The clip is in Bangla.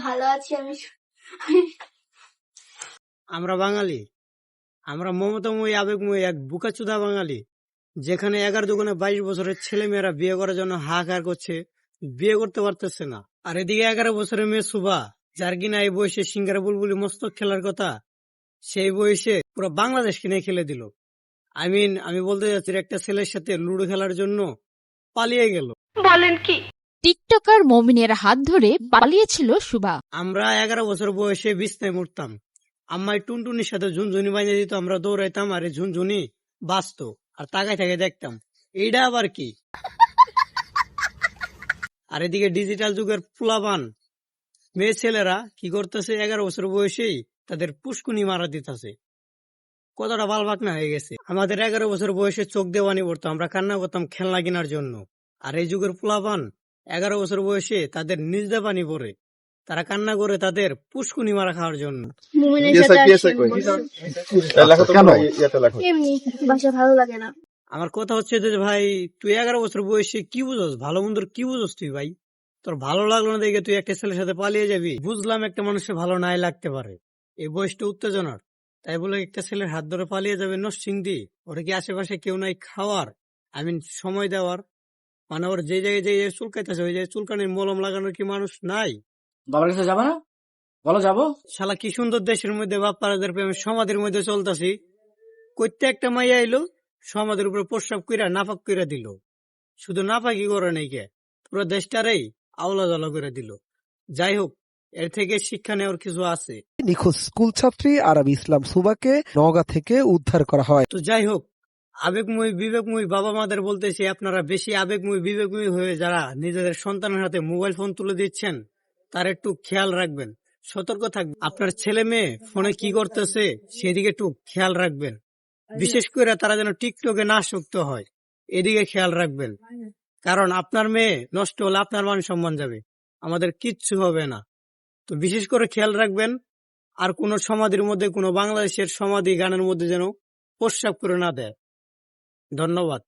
ভালো আছি। আমরা বাঙালি, আমরা মমতাময়ী আবেগময়ী এক বুকাচুদা বাঙালি, যেখানে 11 দুগুণে 22 বছরের ছেলে মেয়েরা বিয়ে করার জন্য হাহাকার করছে, বিয়ে করতে পারতেছে না। আর এদিকে 11 বছরের মেয়ে সুভা, যার কিনা এই বয়সে সিঙ্গারা বুলবুলি মস্তক খেলার কথা, সেই বয়সে পুরো বাংলাদেশকে নিয়ে খেলে দিল। আমি বলতে যাচ্ছি, একটা ছেলের সাথে লুডো খেলার জন্য পালিয়ে গেল। বলেন কি? টিকটকার মমিনের হাত ধরে পালিয়েছিল শুভা। আমরা 11 বছর বয়সে বিছনায় মরতাম, আম্মাই টুনটুনির সাথে ঝুনঝুনি বানিয়ে দিত, আমরা দৌড়াইতাম আর এই ঝুনঝুনি বাঁচতো, আর তাকায় থেকে দেখতাম এইটা আবার কি। আর এদিকে ডিজিটাল যুগের পোলাপান মেয়ে ছেলেরা কি করতেছে, 11 বছর বয়সেই তাদের পুষ্কুনি মারা দিতেছে। কতটা বালবাক না হয়ে গেছে। আমাদের 11 বছর বয়সে চোখ দেওয়ানি পড়তো, আমরা কান্না করতাম খেলনা কেনার জন্য। আর এই যুগের পোলাপান 11 বছর বয়সে তাদের নিজদে পানি পড়ে, তারা কান্না করে তাদের পুষ্কুনি মারা খাওয়ার জন্য। এমনি বাসা ভালো লাগে না। আমার কথা হচ্ছে যে ভাই, তুই 11 বছর বয়সে কি বুঝোস, ভালো মন্দর কি বুঝোস তুই ভাই? তোর ভালো লাগলো না দেখে তুই একটা ছেলের সাথে পালিয়ে যাবি? বুঝলাম একটা মানুষের ভালো নাই লাগতে পারে, এই বয়সটা উত্তেজনার, তাই বলে একটা ছেলের হাত ধরে পালিয়ে যাবে নরসিংদী? ওরা কি আশেপাশে কেউ নাই খাওয়ার, সময় দেওয়ার? মানে ওর যে জায়গায় চুলকাইতেছে ওই জায়গায় চুলকানির মলম লাগানোর কি মানুষ নাই? বাবার কাছে যাবো না? বলো যাবো। শালা কি সুন্দর দেশের মধ্যে বাপ্পারাদের প্রেমে সমাধির মধ্যে চলতেছি, কইতে একটা মাইয়া এলো সমাধির উপরে প্রস্রাব কইরা নাপাক কইরা দিল। শুধু নাপাকি করে নাই কে, পুরো দেশটারেই আওলা জলা করে দিল। যাই হোক, এর থেকে শিক্ষা নেওয়ার কিছু আছে। নিখোঁজ স্কুল ছাত্রী আরাবী ইসলাম সুবাকে নওগাঁ থেকে উদ্ধার করা হয়। তো যাই হোক, আবেগময়ী বিবেকময়ী বাবা মাদের বলতেছি, আপনারা বেশি আবেগময়ী বিবেকময়ী হয়ে যারা নিজেদের সন্তানের হাতে মোবাইল ফোন তুলে দিচ্ছেন, তার একটু খেয়াল রাখবেন, সতর্ক থাকবেন। আপনার ছেলে মেয়ে ফোনে কি করতেছে সেদিকে একটু খেয়াল রাখবেন, বিশেষ করে তারা যেন টিকটকে না আসক্ত হয়, এদিকে খেয়াল রাখবেন। কারণ আপনার মেয়ে নষ্ট হলে আপনার মান সম্মান যাবে, আমাদের কিচ্ছু হবে না। তো বিশেষ করে খেয়াল রাখবেন। আর কোন সমাধির মধ্যে, কোন বাংলাদেশের সমাধি গানের মধ্যে যেন প্রস্রাব করে না দেয়। ধন্যবাদ।